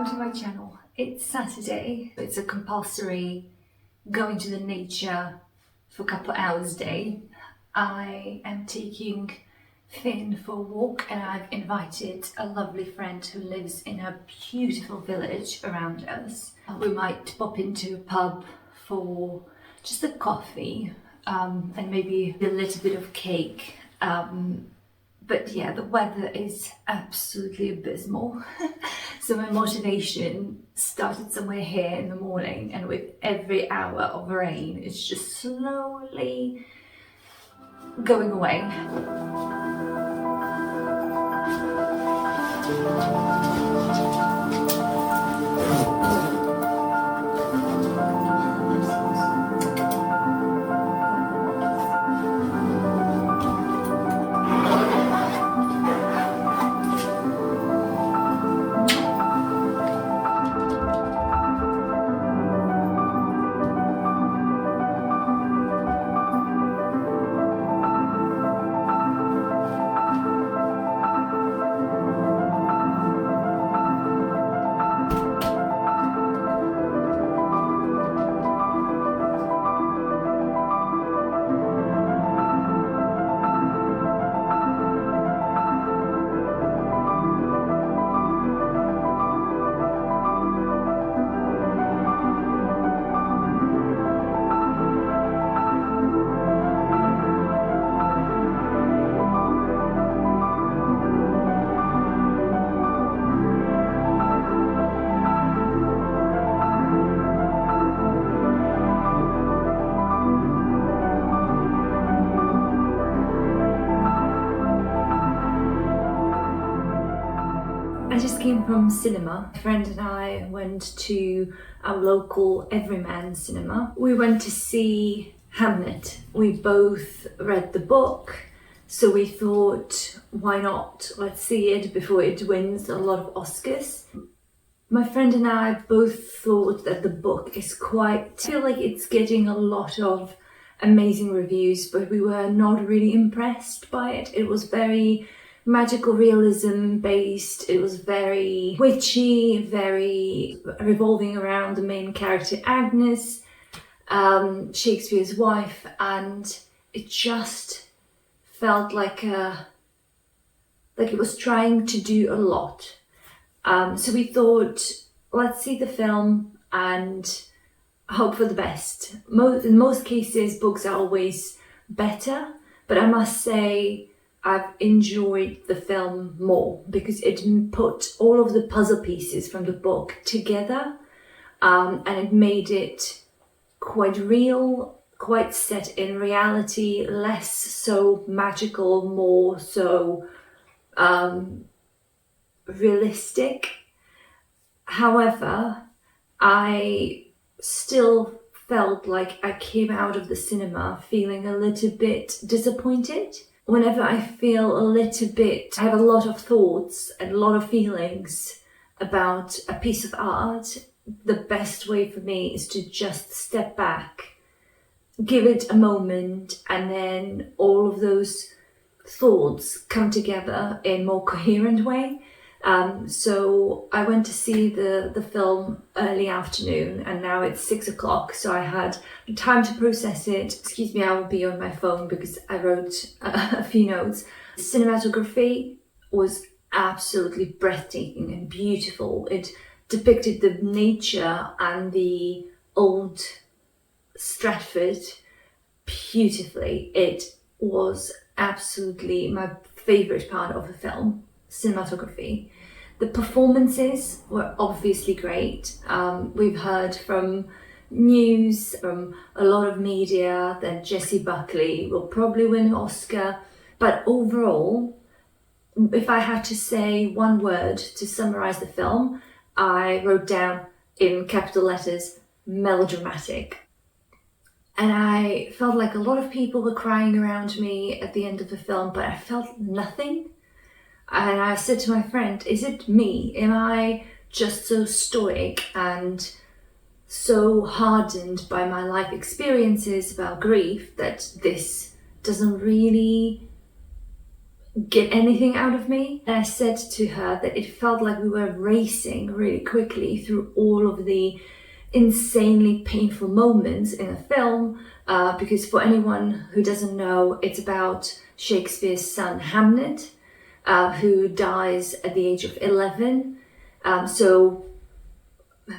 welcome to my channel. It's Saturday. It's a compulsory going to the nature for a couple of hours day. I am taking Finn for a walk and I've invited a lovely friend who lives in a beautiful village around us. We might pop into a pub for just a coffee and maybe a little bit of cake. But yeah, the weather is absolutely abysmal. So my motivation started somewhere here in the morning, and with every hour of rain, it's just slowly going away. I just came from cinema. My friend and I went to our local Everyman cinema. We went to see Hamnet. We both read the book, so we thought, why not? Let's see it before it wins a lot of Oscars. My friend and I both thought that the book is I feel like it's getting a lot of amazing reviews, but we were not really impressed by it. It was very magical realism based. It was very witchy, very revolving around the main character Agnes, Shakespeare's wife, and it just felt like it was trying to do a lot. So we thought, let's see the film and hope for the best. In most cases, books are always better, but I must say I've enjoyed the film more because it put all of the puzzle pieces from the book together, and it made it quite real, quite set in reality, less so magical, more so realistic. However, I still felt like I came out of the cinema feeling a little bit disappointed. Whenever I feel a little bit, I have a lot of thoughts and a lot of feelings about a piece of art, the best way for me is to just step back, give it a moment, and then all of those thoughts come together in a more coherent way. So I went to see the film early afternoon, and now it's 6 o'clock, so I had time to process it. Excuse me, I will be on my phone because I wrote a few notes. The cinematography was absolutely breathtaking and beautiful. It depicted the nature and the old Stratford beautifully. It was absolutely my favourite part of the film, cinematography. The performances were obviously great. We've heard from news, from a lot of media, that Jessie Buckley will probably win an Oscar. But overall, if I had to say one word to summarize the film, I wrote down in capital letters, melodramatic. And I felt like a lot of people were crying around me at the end of the film, but I felt nothing. And I said to my friend, is it me? Am I just so stoic and so hardened by my life experiences about grief that this doesn't really get anything out of me. And I said to her that it felt like we were racing really quickly through all of the insanely painful moments in a film, because for anyone who doesn't know, it's about Shakespeare's son Hamnet, who dies at the age of 11. So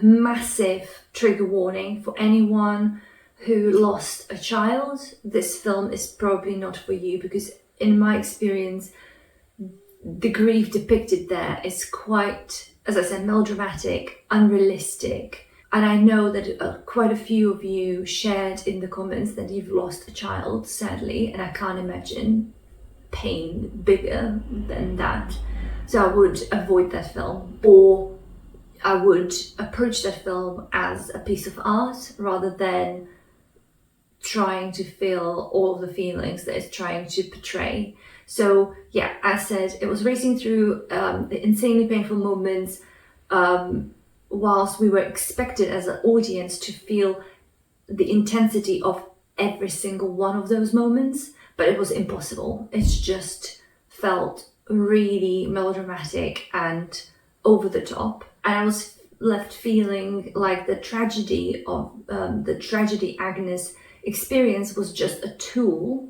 massive trigger warning for anyone who lost a child. This film is probably not for you, because in my experience, the grief depicted there is quite, as I said, melodramatic, unrealistic. And I know that quite a few of you shared in the comments that you've lost a child, sadly, and I can't imagine pain bigger than that. So I would avoid that film, or I would approach that film as a piece of art rather than trying to feel all of the feelings that it's trying to portray. So yeah, as I said, it was racing through the insanely painful moments, whilst we were expected as an audience to feel the intensity of every single one of those moments, but it was impossible. It just felt really melodramatic and over the top. And I was left feeling like the tragedy Agnes experience was just a tool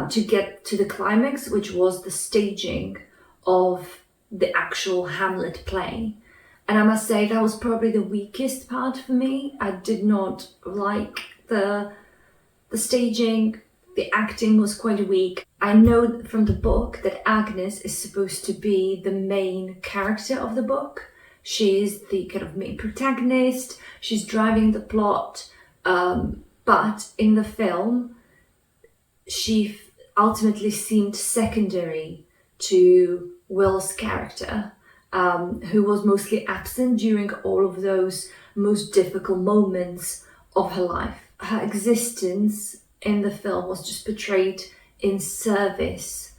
to get to the climax, which was the staging of the actual Hamlet play. And I must say that was probably the weakest part for me. I did not like the staging. The acting was quite weak. I know from the book that Agnes is supposed to be the main character of the book. She is the kind of main protagonist. She's driving the plot. But in the film, she ultimately seemed secondary to Will's character, who was mostly absent during all of those most difficult moments of her life. Her existence in the film was just portrayed in service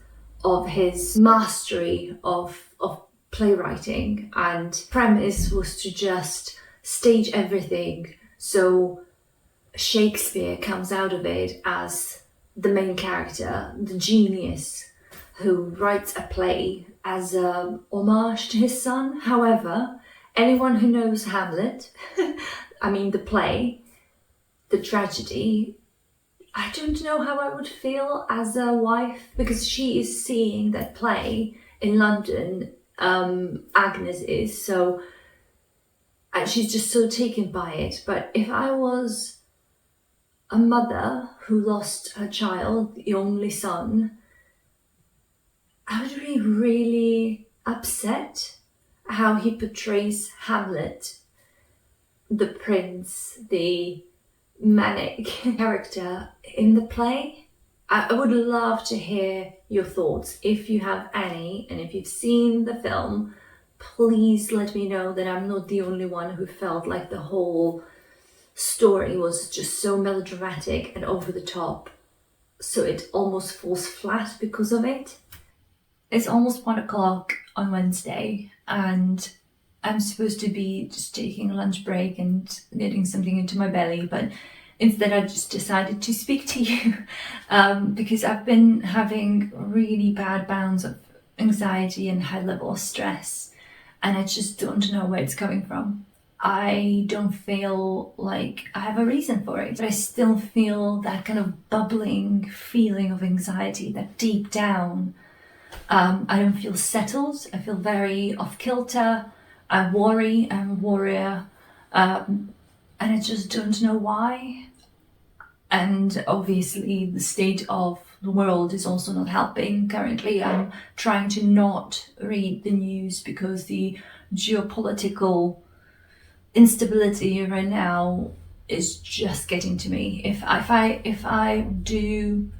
of his mastery of playwriting, and premise was to just stage everything so Shakespeare comes out of it as the main character, the genius who writes a play as a homage to his son. However, anyone who knows Hamlet, I mean the play, the tragedy, I don't know how I would feel as a wife, because she is seeing that play in London, Agnes is, so, and she's just so taken by it. But if I was a mother who lost her child, the only son, I would be really upset how he portrays Hamlet, the prince, the manic character in the play. I would love to hear your thoughts if you have any, and if you've seen the film, please let me know that I'm not the only one who felt like the whole story was just so melodramatic and over the top, so it almost falls flat because of it. It's almost 1 o'clock on Wednesday, and I'm supposed to be just taking a lunch break and getting something into my belly, but instead I just decided to speak to you because I've been having really bad bouts of anxiety and high level of stress, and I just don't know where it's coming from. I don't feel like I have a reason for it, but I still feel that kind of bubbling feeling of anxiety, that deep down, I don't feel settled. I feel very off kilter. I worry. I'm a warrior, and I just don't know why. And obviously the state of the world is also not helping. Currently I'm trying to not read the news because the geopolitical instability right now is just getting to me. If I do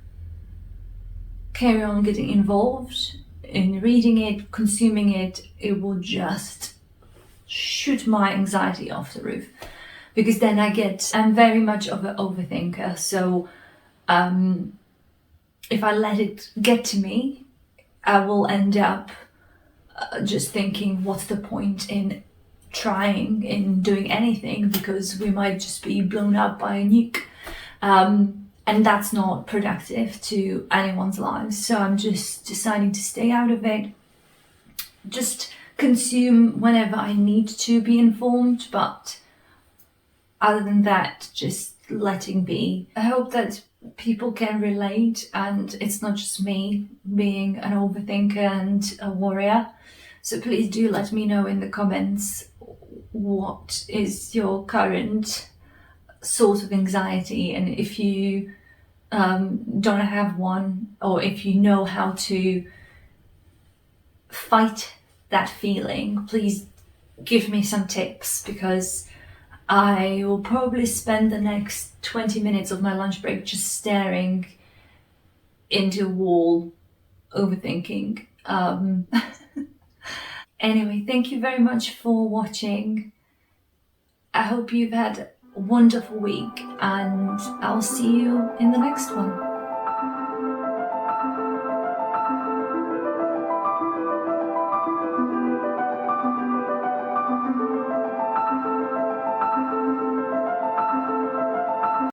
carry on getting involved in reading it, consuming it, it will just shoot my anxiety off the roof, because then I'm very much of an overthinker. So if I let it get to me, I will end up just thinking, what's the point in trying, in doing anything, because we might just be blown up by a nuke. And And that's not productive to anyone's lives. So I'm just deciding to stay out of it. Just consume whenever I need to be informed, but other than that, just letting be. I hope that people can relate and it's not just me being an overthinker and a worrier. So please do let me know in the comments what is your current source of anxiety, and if you don't have one, or if you know how to fight that feeling, please give me some tips, because I will probably spend the next 20 minutes of my lunch break just staring into a wall, overthinking. Anyway, thank you very much for watching. I hope you've had a wonderful week, and I'll see you in the next one.